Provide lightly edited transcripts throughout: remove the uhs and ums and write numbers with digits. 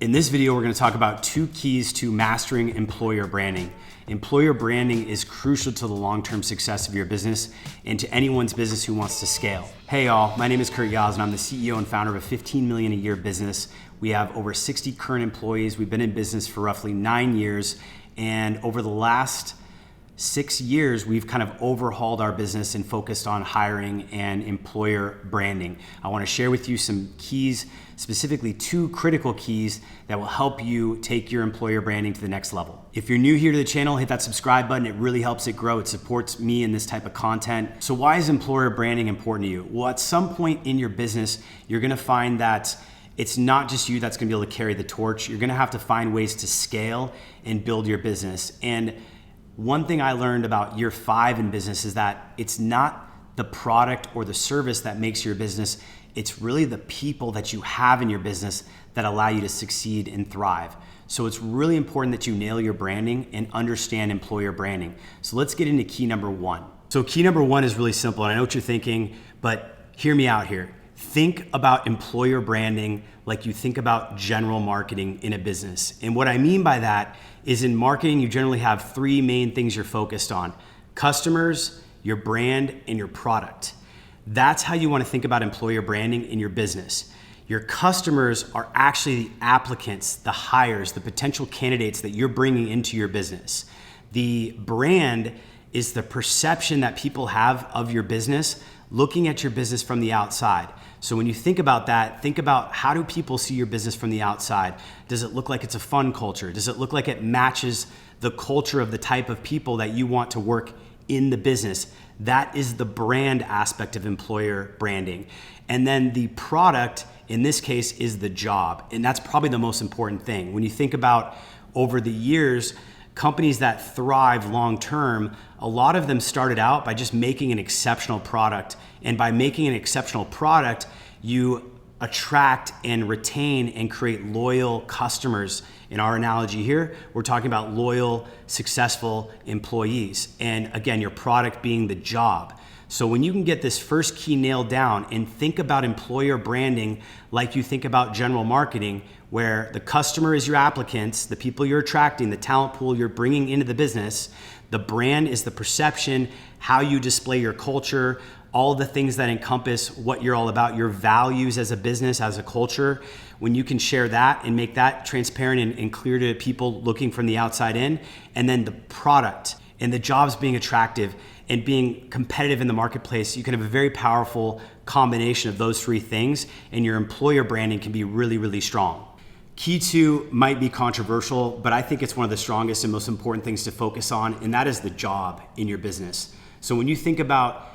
In this video, we're going to talk about 2 keys to mastering employer branding. Employer branding is crucial to the long-term success of your business and to anyone's business who wants to scale. Hey y'all, my name is Kurt Yaz and I'm the CEO and founder of a 15 million a year business. We have over 60 current employees. We've been in business for roughly 9 years, and over the last 6 years, we've kind of overhauled our business and focused on hiring and employer branding. I want to share with you some keys, specifically 2 critical keys that will help you take your employer branding to the next level. If you're new here to the channel, hit that subscribe button. It really helps it grow. It supports me in this type of content. So why is employer branding important to you? Well, at some point in your business, you're going to find that it's not just you that's going to be able to carry the torch. You're going to have to find ways to scale and build your business. And one thing I learned about year 5 in business is that it's not the product or the service that makes your business. It's really the people that you have in your business that allow you to succeed and thrive. So it's really important that you nail your branding and understand employer branding. So let's get into key number 1. So key number 1 is really simple, and I know what you're thinking, but hear me out here. Think about employer branding like you think about general marketing in a business. And what I mean by that is, in marketing, you generally have 3 main things you're focused on: customers, your brand, and your product. That's how you want to think about employer branding in your business. Your customers are actually the applicants, the hires, the potential candidates that you're bringing into your business. The brand is the perception that people have of your business, looking at your business from the outside. So when you think about that, think about, how do people see your business from the outside? Does it look like it's a fun culture? Does it look like it matches the culture of the type of people that you want to work in the business? That is the brand aspect of employer branding. And then the product, in this case, is the job. And that's probably the most important thing. When you think about over the years, companies that thrive long-term, a lot of them started out by just making an exceptional product. And by making an exceptional product, you attract and retain and create loyal customers. In our analogy here, we're talking about loyal, successful employees. And again, your product being the job. So when you can get this first key nailed down and think about employer branding like you think about general marketing, where the customer is your applicants, the people you're attracting, the talent pool you're bringing into the business, the brand is the perception, how you display your culture, all the things that encompass what you're all about, your values as a business, as a culture. When you can share that and make that transparent and clear to people looking from the outside in, and then the product and the jobs being attractive and being competitive in the marketplace, you can have a very powerful combination of those 3 things, and your employer branding can be really, really strong. Key 2 might be controversial, but I think it's one of the strongest and most important things to focus on, and that is the job in your business. So when you think about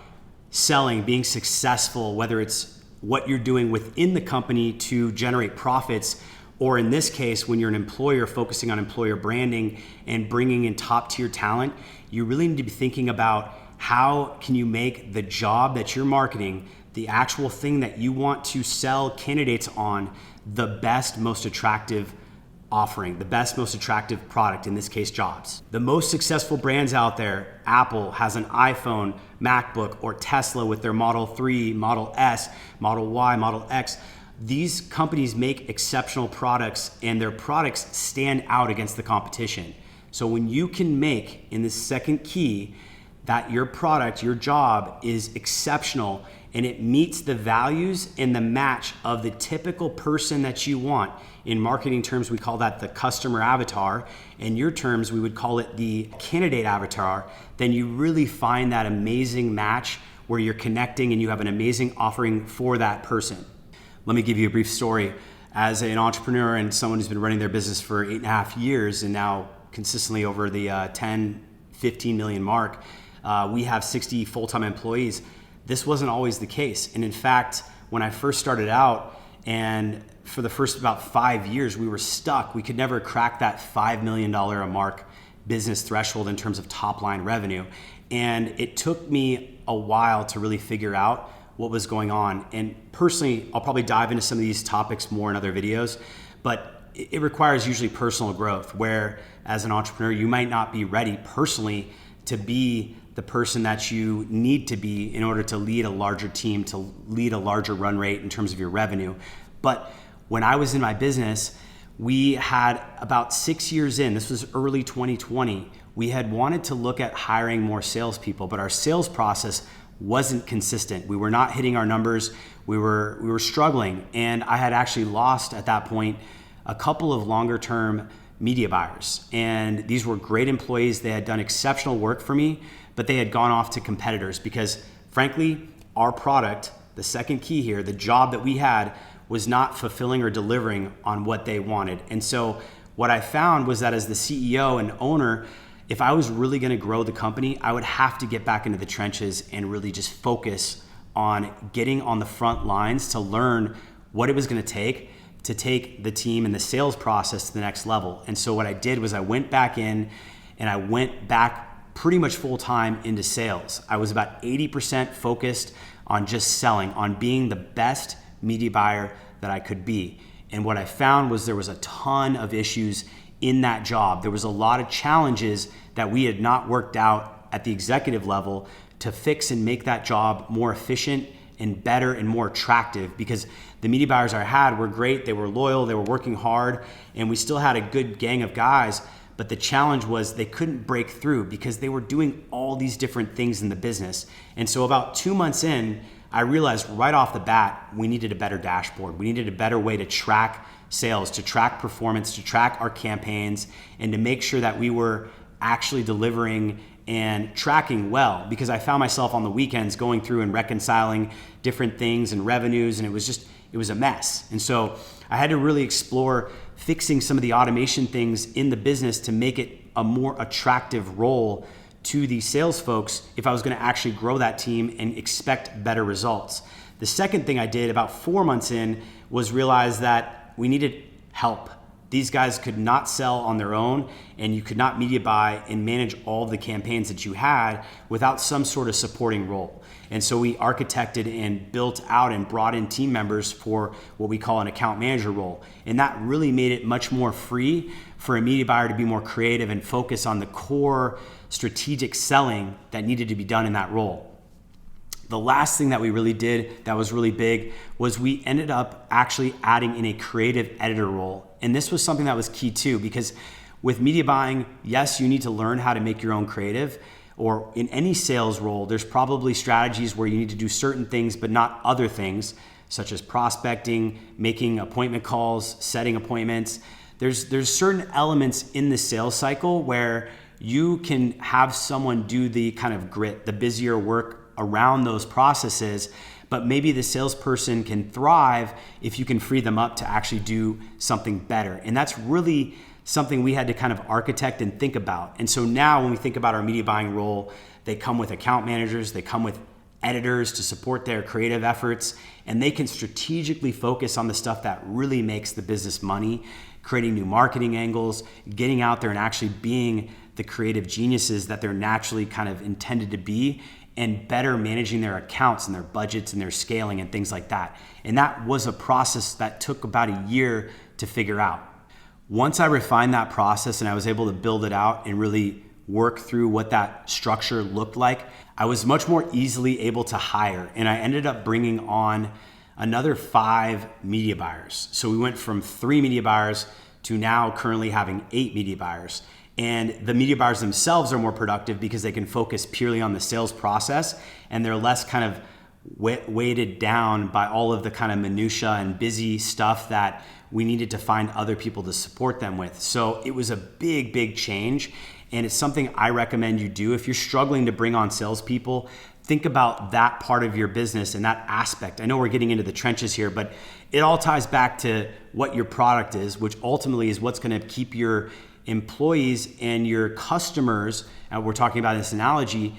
selling, being successful, whether it's what you're doing within the company to generate profits, or in this case, when you're an employer focusing on employer branding and bringing in top tier talent, you really need to be thinking about, how can you make the job that you're marketing, the actual thing that you want to sell candidates on, the best, most attractive offering, the best, most attractive product, in this case, jobs. The most successful brands out there, Apple has an iPhone, MacBook, or Tesla with their Model 3, Model S, Model Y, Model X. These companies make exceptional products, and their products stand out against the competition. So when you can make, in the second key, that your product, your job is exceptional and it meets the values and the match of the typical person that you want. In marketing terms, we call that the customer avatar. In your terms, we would call it the candidate avatar. Then you really find that amazing match where you're connecting and you have an amazing offering for that person. Let me give you a brief story. As an entrepreneur and someone who's been running their business for 8.5 years and now consistently over the 10, 15 million mark, we have 60 full-time employees. This wasn't always the case. And in fact, when I first started out, and for the first about 5 years, we were stuck. We could never crack that $5 million a mark business threshold in terms of top line revenue. And it took me a while to really figure out what was going on. And personally, I'll probably dive into some of these topics more in other videos, but it requires usually personal growth, where as an entrepreneur, you might not be ready personally to be the person that you need to be in order to lead a larger team, to lead a larger run rate in terms of your revenue. But when I was in my business, we had about 6 years in, this was early 2020, we had wanted to look at hiring more salespeople, but our sales process wasn't consistent. We were not hitting our numbers. We were struggling. And I had actually lost at that point a couple of longer term media buyers. And these were great employees. They had done exceptional work for me, but they had gone off to competitors because frankly, our product, the second key here, the job that we had was not fulfilling or delivering on what they wanted. And so what I found was that as the CEO and owner, if I was really gonna grow the company, I would have to get back into the trenches and really just focus on getting on the front lines to learn what it was gonna take to take the team and the sales process to the next level. And so what I did was I went back in and I went back pretty much full time into sales. I was about 80% focused on just selling, on being the best media buyer that I could be. And what I found was there was a ton of issues in that job. There was a lot of challenges that we had not worked out at the executive level to fix and make that job more efficient and better and more attractive, because the media buyers I had were great, they were loyal, they were working hard, and we still had a good gang of guys, but the challenge was they couldn't break through because they were doing all these different things in the business. And so about 2 months in, I realized right off the bat, we needed a better dashboard. We needed a better way to track sales, to track performance, to track our campaigns, and to make sure that we were actually delivering and tracking well, because I found myself on the weekends going through and reconciling different things and revenues, and it was a mess. And so I had to really explore fixing some of the automation things in the business to make it a more attractive role to the sales folks if I was gonna actually grow that team and expect better results. The second thing I did about 4 months in was realize that we needed help. These guys could not sell on their own, and you could not media buy and manage all the campaigns that you had without some sort of supporting role. And so we architected and built out and brought in team members for what we call an account manager role. And that really made it much more free for a media buyer to be more creative and focus on the core strategic selling that needed to be done in that role. The last thing that we really did that was really big was we ended up actually adding in a creative editor role. And this was something that was key too, because with media buying, yes, you need to learn how to make your own creative, or in any sales role, there's probably strategies where you need to do certain things, but not other things, such as prospecting, making appointment calls, setting appointments. There's certain elements in the sales cycle where you can have someone do the kind of grit, the busier work around those processes, but maybe the salesperson can thrive if you can free them up to actually do something better. And that's really something we had to kind of architect and think about. And so now when we think about our media buying role, they come with account managers, they come with editors to support their creative efforts, and they can strategically focus on the stuff that really makes the business money, creating new marketing angles, getting out there and actually being the creative geniuses that they're naturally kind of intended to be, and better managing their accounts and their budgets and their scaling and things like that. And that was a process that took about a year to figure out. Once I refined that process and I was able to build it out and really work through what that structure looked like, I was much more easily able to hire. And I ended up bringing on another 5 media buyers. So we went from 3 media buyers to now currently having 8 media buyers. And the media buyers themselves are more productive because they can focus purely on the sales process, and they're less kind of weighted down by all of the kind of minutia and busy stuff that we needed to find other people to support them with. So it was a big, big change, and it's something I recommend you do. If you're struggling to bring on salespeople, think about that part of your business and that aspect. I know we're getting into the trenches here, but it all ties back to what your product is, which ultimately is what's going to keep your employees and your customers, and we're talking about this analogy,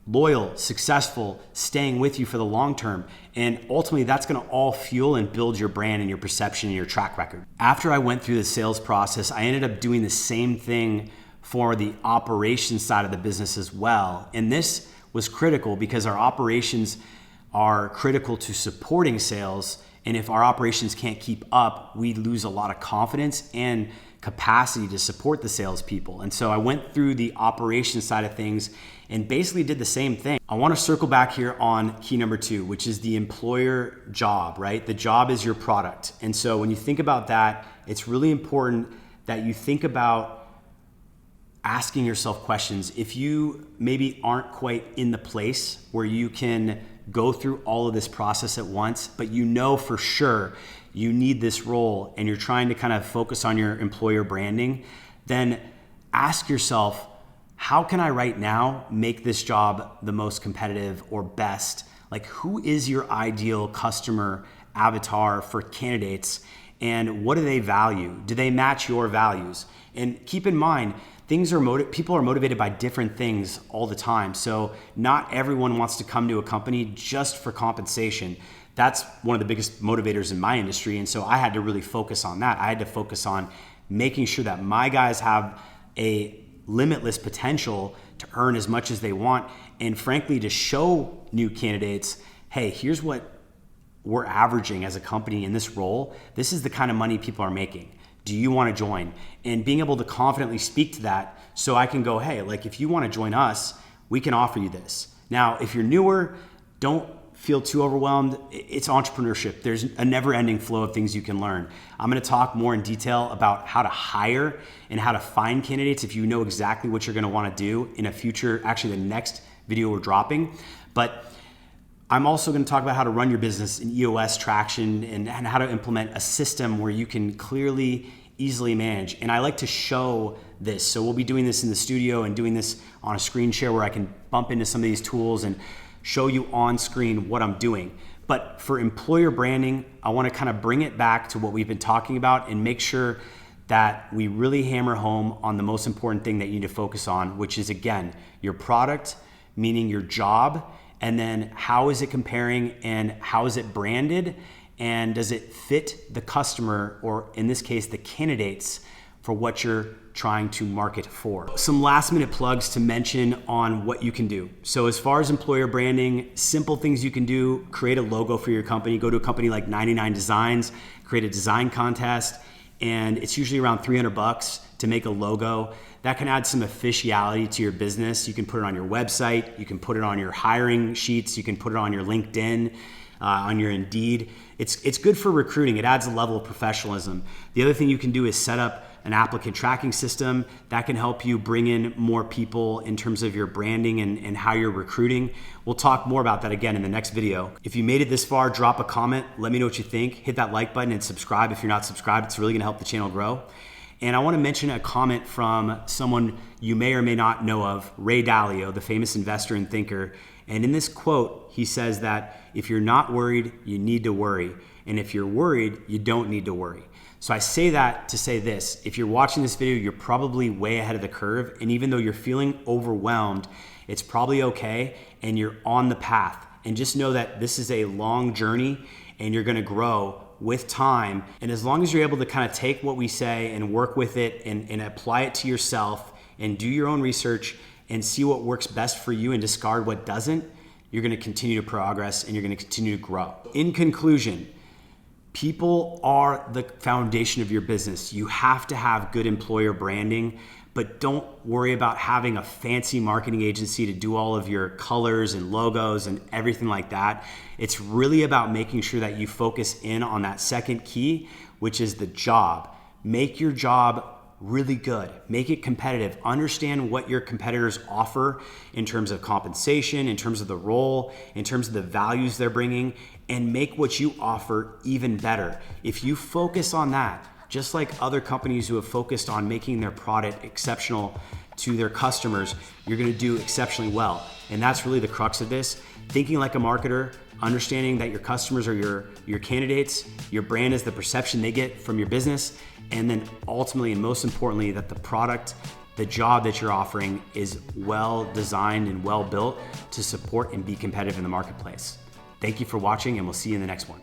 loyal, successful, staying with you for the long term. And ultimately that's going to all fuel and build your brand and your perception and your track record. After I went through the sales process, I ended up doing the same thing for the operations side of the business as well. And this was critical because our operations are critical to supporting sales. And if our operations can't keep up, we lose a lot of confidence and capacity to support the salespeople. And so I went through the operations side of things and basically did the same thing. I want to circle back here on key number 2, which is the employer job, right? The job is your product. And so when you think about that, it's really important that you think about asking yourself questions. If you maybe aren't quite in the place where you can go through all of this process at once, but you know for sure you need this role and you're trying to kind of focus on your employer branding, then ask yourself, how can I right now make this job the most competitive or best? Like, who is your ideal customer avatar for candidates, and what do they value? Do they match your values? And keep in mind, people are motivated by different things all the time. So not everyone wants to come to a company just for compensation. That's one of the biggest motivators in my industry. And so I had to really focus on that. I had to focus on making sure that my guys have a limitless potential to earn as much as they want. And frankly, to show new candidates, hey, here's what we're averaging as a company in this role. This is the kind of money people are making. Do you want to join? And being able to confidently speak to that, so I can go, hey, like, if you want to join us, we can offer you this. Now, if you're newer, don't feel too overwhelmed. It's entrepreneurship. There's a never-ending flow of things you can learn. I'm going to talk more in detail about how to hire and how to find candidates if you know exactly what you're going to want to do in a future, actually the next video we're dropping. But I'm also going to talk about how to run your business in EOS traction and how to implement a system where you can clearly, easily manage. And I like to show this. So we'll be doing this in the studio and doing this on a screen share where I can bump into some of these tools and show you on screen what I'm doing. But for employer branding, I want to kind of bring it back to what we've been talking about and make sure that we really hammer home on the most important thing that you need to focus on, which is, again, your product, meaning your job, and then how is it comparing and how is it branded, and does it fit the customer, or in this case, the candidates, for what you're trying to market for. Some last minute plugs to mention on what you can do. So as far as employer branding, simple things you can do: create a logo for your company. Go to a company like 99 Designs, create a design contest, and it's usually around $300 to make a logo. That can add some officiality to your business. You can put it on your website, you can put it on your hiring sheets, you can put it on your LinkedIn, on your Indeed. It's good for recruiting. It adds a level of professionalism. The other thing you can do is set up an applicant tracking system that can help you bring in more people in terms of your branding and how you're recruiting. We'll talk more about that again in the next video. If you made it this far, drop a comment. Let me know what you think. Hit that like button and subscribe if you're not subscribed. It's really gonna help the channel grow. And I want to mention a comment from someone you may or may not know of, Ray Dalio, the famous investor and thinker. And in this quote, he says that if you're not worried, you need to worry. And if you're worried, you don't need to worry. So I say that to say this: if you're watching this video, you're probably way ahead of the curve. And even though you're feeling overwhelmed, it's probably okay, and you're on the path. And just know that this is a long journey and you're gonna grow with time. And as long as you're able to kind of take what we say and work with it and apply it to yourself and do your own research and see what works best for you and discard what doesn't, you're gonna continue to progress and you're gonna continue to grow. In conclusion, people are the foundation of your business. You have to have good employer branding, but don't worry about having a fancy marketing agency to do all of your colors and logos and everything like that. It's really about making sure that you focus in on that second key, which is the job. Make your job really good. Make it competitive. Understand what your competitors offer in terms of compensation, in terms of the role, in terms of the values they're bringing, and make what you offer even better. If you focus on that, just like other companies who have focused on making their product exceptional to their customers, you're gonna do exceptionally well. And that's really the crux of this. Thinking like a marketer, understanding that your customers are your candidates, your brand is the perception they get from your business, and then ultimately and most importantly, that the product, the job that you're offering is well designed and well built to support and be competitive in the marketplace. Thank you for watching, and we'll see you in the next one.